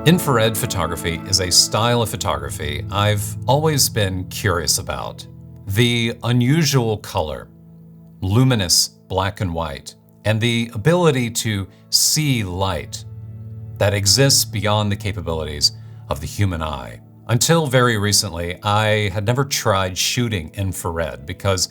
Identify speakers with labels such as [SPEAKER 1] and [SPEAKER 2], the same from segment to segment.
[SPEAKER 1] Infrared photography is a style of photography I've always been curious about. The unusual color, luminous black and white, and the ability to see light that exists beyond the capabilities of the human eye. Until very recently, I had never tried shooting infrared because,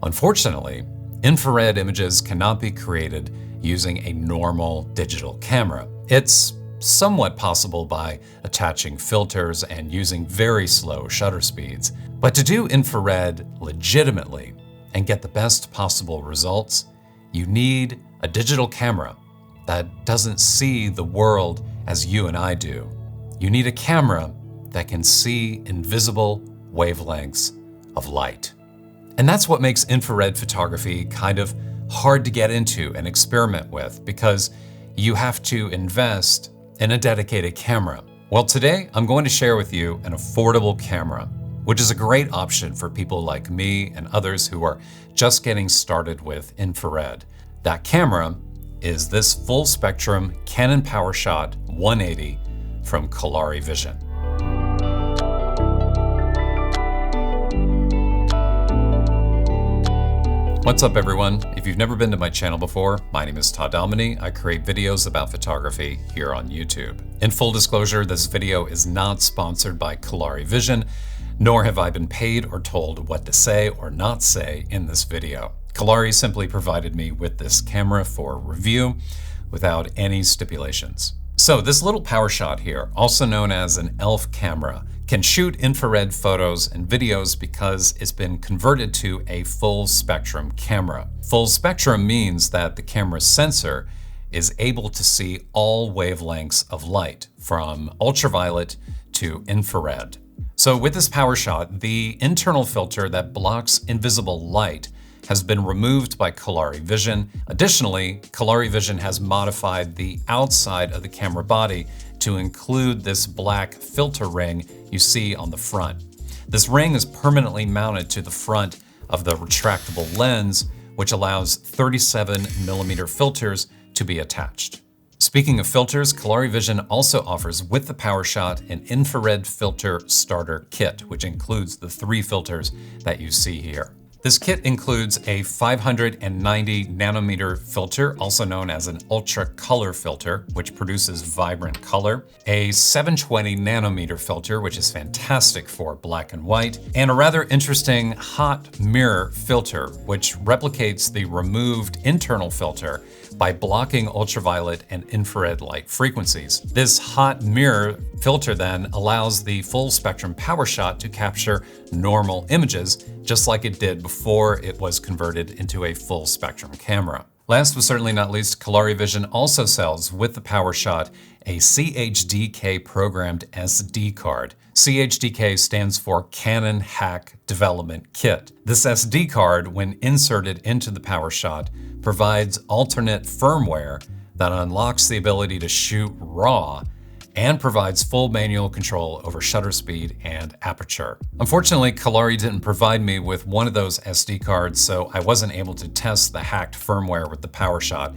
[SPEAKER 1] unfortunately, infrared images cannot be created using a normal digital camera. It's somewhat possible by attaching filters and using very slow shutter speeds. But to do infrared legitimately and get the best possible results, you need a digital camera that doesn't see the world as you and I do. You need a camera that can see invisible wavelengths of light. And that's what makes infrared photography kind of hard to get into and experiment with, because you have to invest in a dedicated camera. Well, today I'm going to share with you an affordable camera, which is a great option for people like me and others who are just getting started with infrared. That camera is this full spectrum Canon PowerShot 180 from Kolari Vision. What's up everyone? If you've never been to my channel before, my name is Todd. I create videos about photography here on YouTube. In full disclosure, this video is not sponsored by Kolari Vision, nor have I been paid or told what to say or not say in this video. Kolari simply provided me with this camera for review without any stipulations. So this little PowerShot here, also known as an ELPH camera, can shoot infrared photos and videos because it's been converted to a full spectrum camera. Full spectrum means that the camera's sensor is able to see all wavelengths of light, from ultraviolet to infrared. So with this PowerShot, the internal filter that blocks invisible light has been removed by Kolari Vision. Additionally, Kolari Vision has modified the outside of the camera body to include this black filter ring you see on the front. This ring is permanently mounted to the front of the retractable lens, which allows 37mm filters to be attached. Speaking of filters, Kolari Vision also offers with the PowerShot an infrared filter starter kit, which includes the 3 filters that you see here. This kit includes a 590 nanometer filter, also known as an ultra color filter, which produces vibrant color, a 720 nanometer filter, which is fantastic for black and white, and a rather interesting hot mirror filter, which replicates the removed internal filter by blocking ultraviolet and infrared light frequencies. This hot mirror filter then allows the full spectrum PowerShot to capture normal images, just like it did before it was converted into a full spectrum camera. Last but certainly not least, Kolari Vision also sells with the PowerShot a CHDK programmed SD card. CHDK stands for Canon Hack Development Kit. This SD card, when inserted into the PowerShot, provides alternate firmware that unlocks the ability to shoot RAW and provides full manual control over shutter speed and aperture. Unfortunately, Kolari didn't provide me with one of those SD cards, so I wasn't able to test the hacked firmware with the PowerShot.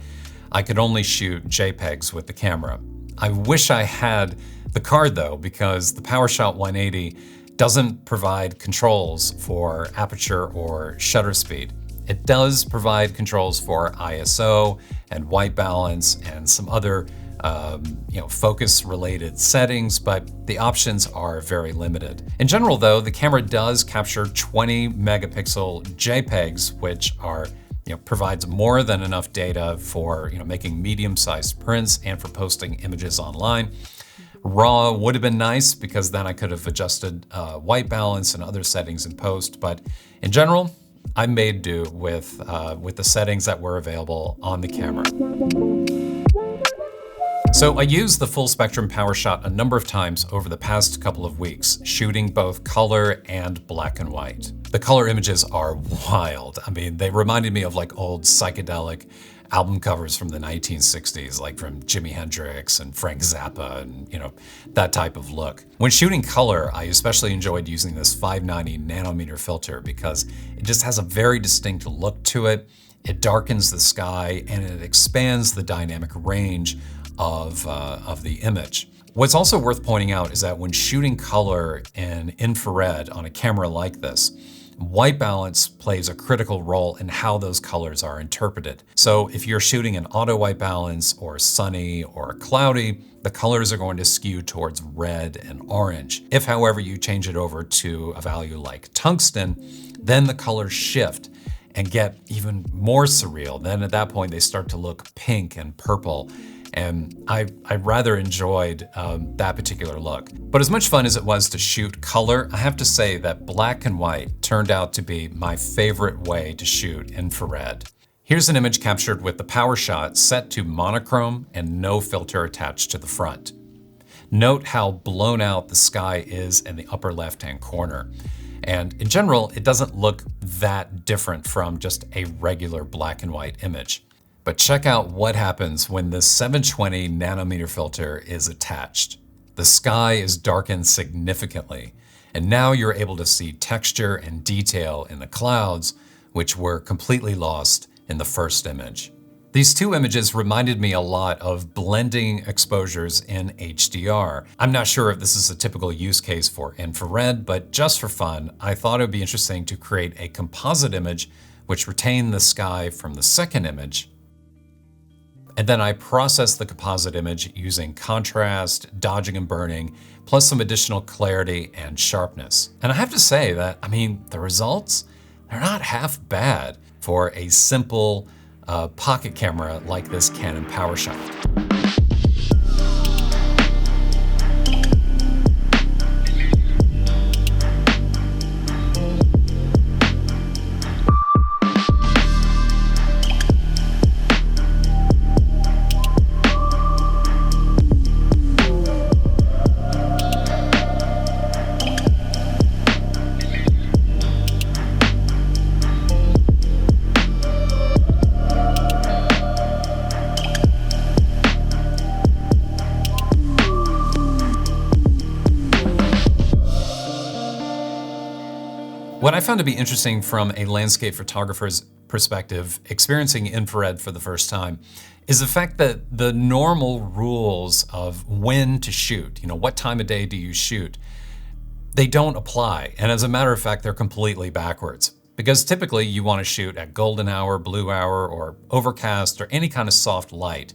[SPEAKER 1] I could only shoot JPEGs with the camera. I wish I had the card though, because the PowerShot 180 doesn't provide controls for aperture or shutter speed. It does provide controls for ISO and white balance and some other focus related settings, but the options are very limited. In general though, the camera does capture 20 megapixel JPEGs, which are provides more than enough data for making medium-sized prints and for posting images online. RAW would have been nice because then I could have adjusted white balance and other settings in post, but in general, I made do with the settings that were available on the camera. So I used the full spectrum PowerShot a number of times over the past couple of weeks, shooting both color and black and white. The color images are wild. I mean, they reminded me of like old psychedelic album covers from the 1960s, like from Jimi Hendrix and Frank Zappa and that type of look. When shooting color, I especially enjoyed using this 590 nanometer filter because it just has a very distinct look to it. It darkens the sky and it expands the dynamic range of the image. What's also worth pointing out is that when shooting color in infrared on a camera like this, white balance plays a critical role in how those colors are interpreted. So if you're shooting in auto white balance or sunny or cloudy, the colors are going to skew towards red and orange. If, however, you change it over to a value like tungsten, then the colors shift and get even more surreal. Then at that point, they start to look pink and purple. And I rather enjoyed that particular look. But as much fun as it was to shoot color, I have to say that black and white turned out to be my favorite way to shoot infrared. Here's an image captured with the PowerShot set to monochrome and no filter attached to the front. Note how blown out the sky is in the upper left-hand corner. And in general, it doesn't look that different from just a regular black and white image. But check out what happens when the 720 nanometer filter is attached. The sky is darkened significantly, and now you're able to see texture and detail in the clouds, which were completely lost in the first image. These two images reminded me a lot of blending exposures in HDR. I'm not sure if this is a typical use case for infrared, but just for fun, I thought it would be interesting to create a composite image which retained the sky from the second image. And then I processed the composite image using contrast, dodging and burning, plus some additional clarity and sharpness. And I have to say that, the results, they're not half bad for a simple pocket camera like this Canon PowerShot. What I found to be interesting from a landscape photographer's perspective, experiencing infrared for the first time, is the fact that the normal rules of when to shoot, what time of day do you shoot, they don't apply. And as a matter of fact, they're completely backwards. Because typically you want to shoot at golden hour, blue hour, or overcast, or any kind of soft light.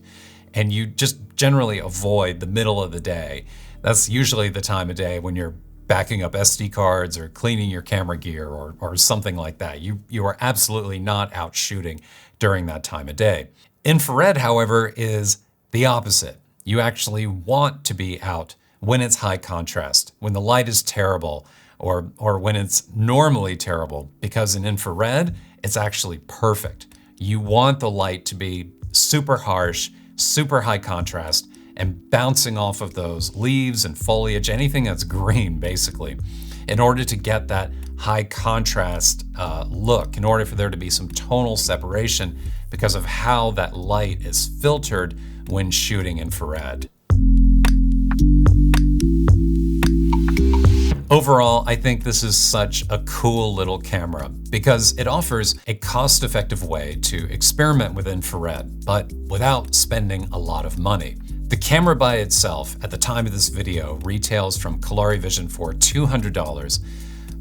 [SPEAKER 1] And you just generally avoid the middle of the day. That's usually the time of day when you're backing up SD cards or cleaning your camera gear or something like that. You are absolutely not out shooting during that time of day. Infrared, however, is the opposite. You actually want to be out when it's high contrast, when the light is terrible, or when it's normally terrible, because in infrared, it's actually perfect. You want the light to be super harsh, super high contrast, and bouncing off of those leaves and foliage, anything that's green, basically, in order to get that high contrast look, in order for there to be some tonal separation because of how that light is filtered when shooting infrared. Overall, I think this is such a cool little camera because it offers a cost-effective way to experiment with infrared, but without spending a lot of money. The camera by itself, at the time of this video, retails from Kolari Vision for $200,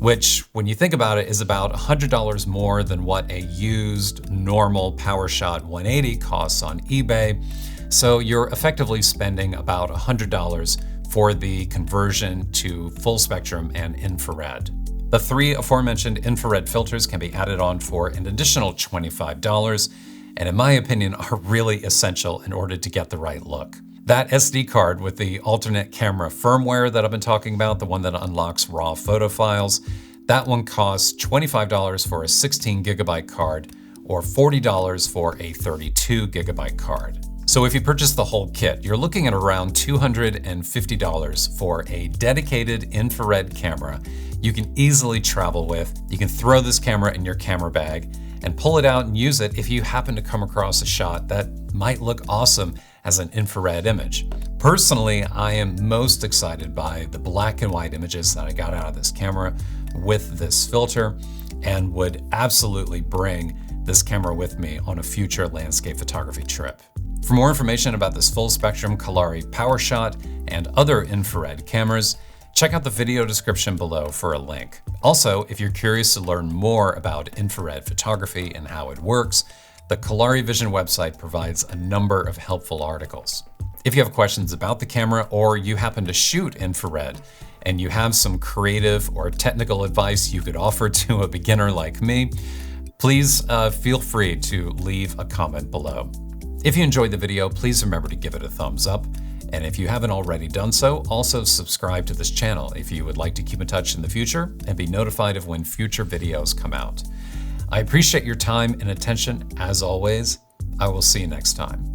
[SPEAKER 1] which, when you think about it, is about $100 more than what a used, normal PowerShot 180 costs on eBay. So you're effectively spending about $100 for the conversion to full spectrum and infrared. The three aforementioned infrared filters can be added on for an additional $25, and in my opinion, are really essential in order to get the right look. That SD card with the alternate camera firmware that I've been talking about, the one that unlocks raw photo files, that one costs $25 for a 16 gigabyte card or $40 for a 32 gigabyte card. So if you purchase the whole kit, you're looking at around $250 for a dedicated infrared camera you can easily travel with. You can throw this camera in your camera bag and pull it out and use it if you happen to come across a shot that might look awesome as an infrared image. Personally, I am most excited by the black and white images that I got out of this camera with this filter, and would absolutely bring this camera with me on a future landscape photography trip. For more information about this full spectrum Kolari PowerShot and other infrared cameras, check out the video description below for a link. Also, if you're curious to learn more about infrared photography and how it works, the Kolari Vision website provides a number of helpful articles. If you have questions about the camera or you happen to shoot infrared and you have some creative or technical advice you could offer to a beginner like me, please feel free to leave a comment below. If you enjoyed the video, please remember to give it a thumbs up. And if you haven't already done so, also subscribe to this channel if you would like to keep in touch in the future and be notified of when future videos come out. I appreciate your time and attention as always. I will see you next time.